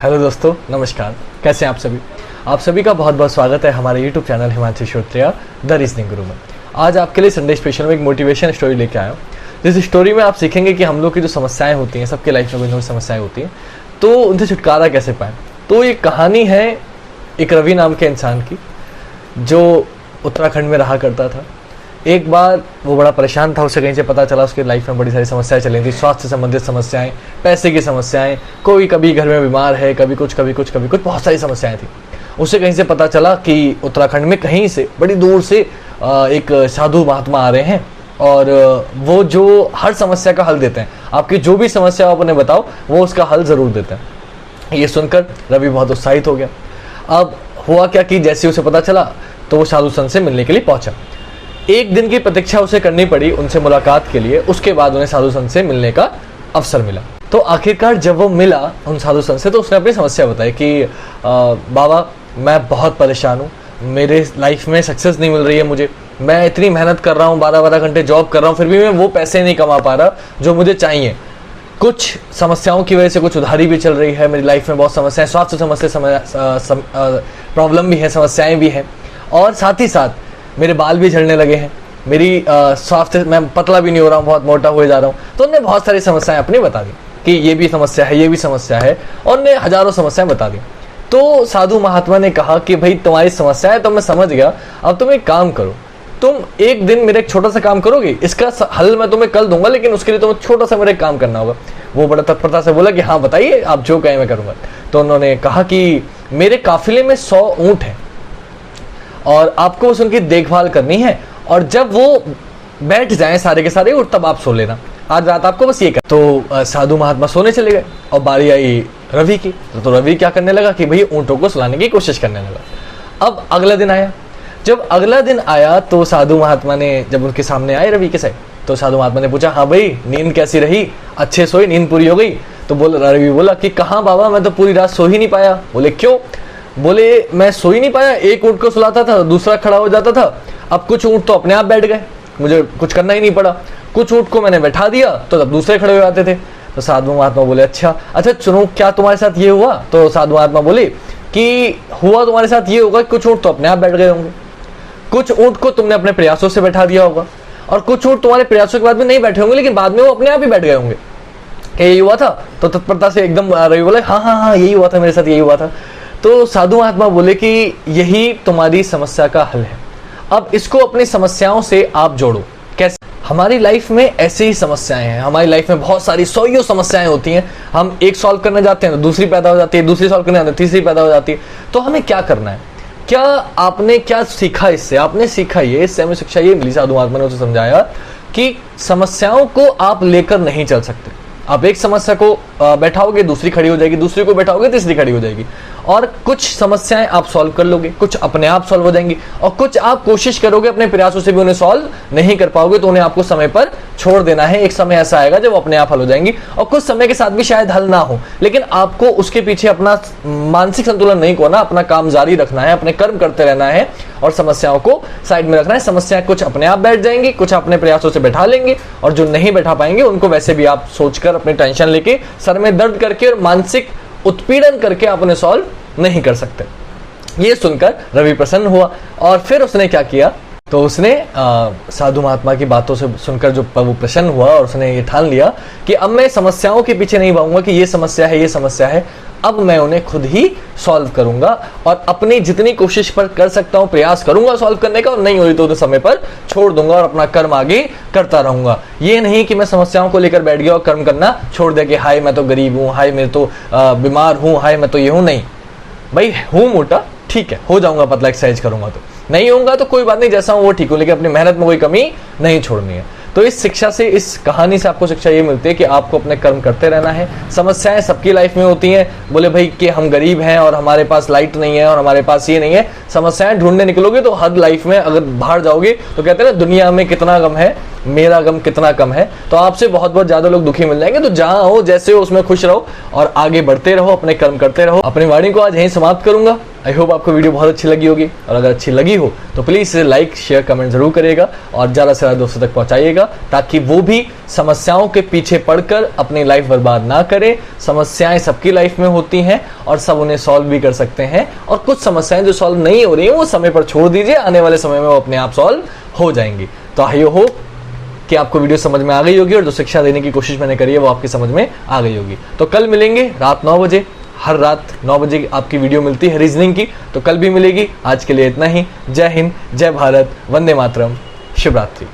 Hello दोस्तों, नमस्कार। कैसे हैं आप सभी का बहुत बहुत स्वागत है हमारे YouTube channel Himanshu Shrotriya the reasoning guru में। आज आपके लिए संडे स्पेशल में एक मोटिवेशन स्टोरी लेके आया हूँ। जिस स्टोरी में आप सीखेंगे कि हम लोग की जो समस्याएं होती हैं, सबके लाइफ में कोई समस्याएं होती हैं, तो उनसे छुटकारा कैसे पाएँ। तो ये कहानी है एक रवि नाम के इंसान की, जो उत्तराखंड में रहा करता था। एक बार वो बड़ा परेशान था, उसे कहीं से पता चला उसकी लाइफ में बड़ी सारी समस्याएं चल रही थी, स्वास्थ्य से संबंधित समस्याएं, पैसे की समस्याएं, कोई कभी घर में बीमार है, कभी कुछ, बहुत सारी समस्याएं थी। उसे कहीं से पता चला कि उत्तराखंड में कहीं से बड़ी दूर से एक साधु महात्मा आ रहे हैं और वो जो हर समस्या का हल देते हैं। आपकी जो भी समस्या आप उन्हें बताओ, वो उसका हल ज़रूर देते हैं। ये सुनकर रवि बहुत उत्साहित हो गया। अब हुआ क्या कि जैसे उसे पता चला तो वो साधु संत से मिलने के लिए पहुंचा। एक दिन की प्रतीक्षा उसे करनी पड़ी उनसे मुलाकात के लिए। उसके बाद उन्हें साधु संत से मिलने का अवसर मिला। तो आखिरकार जब वो मिला उन साधु संत से, तो उसने अपनी समस्या बताई कि बाबा, मैं बहुत परेशान हूँ, मेरे लाइफ में सक्सेस नहीं मिल रही है मुझे। मैं इतनी मेहनत कर रहा हूँ, 12-12 घंटे जॉब कर रहा हूँ, फिर भी मैं वो पैसे नहीं कमा पा रहा जो मुझे चाहिए। कुछ समस्याओं की वजह से कुछ उधारी भी चल रही है, मेरी लाइफ में बहुत समस्याएं, स्वास्थ्य प्रॉब्लम भी है, समस्याएं भी हैं, और साथ ही साथ मेरे बाल भी झड़ने लगे हैं, मेरी स्वास्थ्य, मैं पतला भी नहीं हो रहा हूँ, बहुत मोटा हुए जा रहा हूँ। तो उन्होंने बहुत सारी समस्याएं अपनी बता दी कि ये भी समस्या है, ये भी समस्या है, और उन्होंने हजारों समस्याएं बता दी। तो साधु महात्मा ने कहा कि भाई, तुम्हारी समस्या है तो मैं समझ गया, अब तुम एक काम करो, तुम एक दिन मेरा एक छोटा सा काम करोगे, इसका हल मैं तुम्हें कल दूंगा, लेकिन उसके लिए तुम्हें छोटा सा मेरा काम करना होगा। वो बड़ा तत्परता से बोला कि हाँ बताइए, आप जो कहें मैं करूँगा। तो उन्होंने कहा कि मेरे काफिले में 100 ऊँट हैं और आपको बस उनकी देखभाल करनी है, और जब वो बैठ जाएं सारे के सारे ऊँट, तब आप सो लेना, आज रात आपको बस ये कर। तो साधु महात्मा सोने चले गए और बारी आई रवि की। तो रवि क्या करने लगा कि भाई ऊँटों को सुलाने की कोशिश करने लगा। अब अगला दिन आया। जब अगला दिन आया तो साधु महात्मा ने, जब उनके सामने आए रवि के साथ, तो साधु महात्मा ने पूछा, हाँ भाई, नींद कैसी रही, अच्छे सोई, नींद पूरी हो गई? तो रवि बोला कि कहाँ बाबा, मैं तो पूरी रात सो ही नहीं पाया। बोले क्यों? बोले मैं सो ही नहीं पाया, एक ऊँट को सुलाता था, दूसरा खड़ा हो जाता था, अब कुछ ऊँट तो अपने आप बैठ गए, मुझे कुछ करना ही नहीं पड़ा, कुछ ऊँट को मैंने बैठा दिया तो तब दूसरे खड़े हो जाते थे। तो साधु महात्मा बोले अच्छा सुनो, क्या तुम्हारे साथ ये हुआ? तो साधु महात्मा बोले कि हुआ तुम्हारे साथ ये होगा कि कुछ ऊँट तो अपने आप बैठ गए होंगे, कुछ ऊँट को तुमने अपने प्रयासों से बैठा दिया होगा, और कुछ ऊँट तुम्हारे प्रयासों के बाद में नहीं बैठे होंगे, लेकिन बाद में वो अपने आप ही बैठ गए होंगे। क्या यही हुआ था? तो तत्परता से एकदम रवि बोले हाँ, यही हुआ था, मेरे साथ यही हुआ था। तो साधु महात्मा बोले कि यही तुम्हारी समस्या का हल है, अब इसको अपनी समस्याओं से आप जोड़ो। कैसे? हमारी लाइफ में ऐसे ही समस्याएं हैं, हमारी लाइफ में बहुत सारी 100 समस्याएं होती हैं। हम एक सॉल्व करने जाते हैं तो दूसरी पैदा हो जाती है, दूसरी सॉल्व करने जाते हैं तीसरी पैदा हो जाती है। तो हमें क्या करना है? क्या आपने क्या सीखा इससे? आपने सीखा ये, इससे हमें शिक्षा ये मिली, साधु महात्मा ने उसे समझाया कि समस्याओं को आप लेकर नहीं चल सकते। आप एक समस्या को बैठाओगे, दूसरी खड़ी हो जाएगी, दूसरी को बैठाओगे, तीसरी खड़ी हो जाएगी, और कुछ समस्याएं आप सॉल्व कर लोगे, कुछ अपने आप सॉल्व हो जाएंगी, और कुछ आप कोशिश करोगे अपने प्रयासों से भी उन्हें सॉल्व नहीं कर पाओगे, तो उन्हें आपको समय पर छोड़ देना है। एक समय ऐसा आएगा जब अपने आप हल हो जाएंगी, और कुछ समय के साथ भी शायद हल ना हो, लेकिन आपको उसके पीछे अपना मानसिक संतुलन नहीं खोना, अपना काम जारी रखना है, अपने कर्म करते रहना है, और समस्याओं को साइड में रखना है। समस्याएं कुछ अपने आप बैठ जाएंगी, कुछ अपने प्रयासों से बैठा लेंगे, और जो नहीं बैठा पाएंगे उनको वैसे भी आप सोचकर, अपनी टेंशन लेके, सर में दर्द करके और मानसिक उत्पीड़न करके आप उन्हें सॉल्व नहीं कर सकते। ये सुनकर रवि प्रसन्न हुआ, और फिर उसने क्या किया? तो उसने साधु महात्मा की बातों से सुनकर जो वो प्रसन्न हुआ, और उसने ये ठान लिया कि अब मैं समस्याओं के पीछे नहीं भागूंगा कि ये समस्या है, ये समस्या है, अब मैं उन्हें खुद ही सॉल्व करूंगा, और अपनी जितनी कोशिश पर कर सकता हूं प्रयास करूंगा सॉल्व करने का, और नहीं हुई तो उन्हें समय पर छोड़ दूंगा और अपना कर्म आगे करता रहूंगा। ये नहीं कि मैं समस्याओं को लेकर बैठ गया और कर्म करना छोड़ दिया कि हाय मैं तो गरीब हूं, हाय मैं तो बीमार हूं, हाय मैं तो ये हूं। नहीं भाई, हूं मोटा, ठीक है, हो जाऊंगा पतला, एक्सरसाइज करूंगा, तो नहीं होऊंगा तो कोई बात नहीं, जैसा हूं वो ठीक हूं, लेकिन अपनी मेहनत में कोई कमी नहीं छोड़नी है। तो इस शिक्षा से, इस कहानी से आपको शिक्षा ये मिलती है कि आपको अपने कर्म करते रहना है। समस्याएं सबकी लाइफ में होती हैं। बोले भाई कि हम गरीब हैं और हमारे पास लाइट नहीं है और हमारे पास ये नहीं है, समस्याएं ढूंढने निकलोगे तो हद लाइफ में अगर बाहर जाओगे तो कहते हैं ना, दुनिया में कितना गम है मेरा गम कितना कम है। तो आपसे बहुत बहुत ज्यादा लोग दुखी मिल जाएंगे। तो जहां हो जैसे हो उसमें खुश रहो और आगे बढ़ते रहो, अपने कर्म करते रहो। अपनी वाणी को आज यहीं समाप्त करूंगा। आई होप आपको वीडियो बहुत अच्छी लगी होगी, और अगर अच्छी लगी हो तो प्लीज इसे लाइक शेयर कमेंट जरूर करिएगा और ज्यादा से ज्यादा दोस्तों तक पहुंचाइएगा, ताकि वो भी समस्याओं के पीछे पड़कर अपनी लाइफ बर्बाद ना करें। समस्याएं सबकी लाइफ में होती हैं और सब उन्हें सॉल्व भी कर सकते हैं, और कुछ समस्याएं जो सॉल्व नहीं हो रही है वो समय पर छोड़ दीजिए, आने वाले समय में वो अपने आप सॉल्व हो जाएंगी। तो आई होप कि आपको वीडियो समझ में आ गई होगी और जो शिक्षा देने की कोशिश मैंने करी है वो आपकी समझ में आ गई होगी। तो कल मिलेंगे रात 9 बजे, हर रात 9 बजे आपकी वीडियो मिलती है रीजनिंग की, तो कल भी मिलेगी। आज के लिए इतना ही। जय हिंद, जय भारत, वंदे मातरम, शिवरात्रि।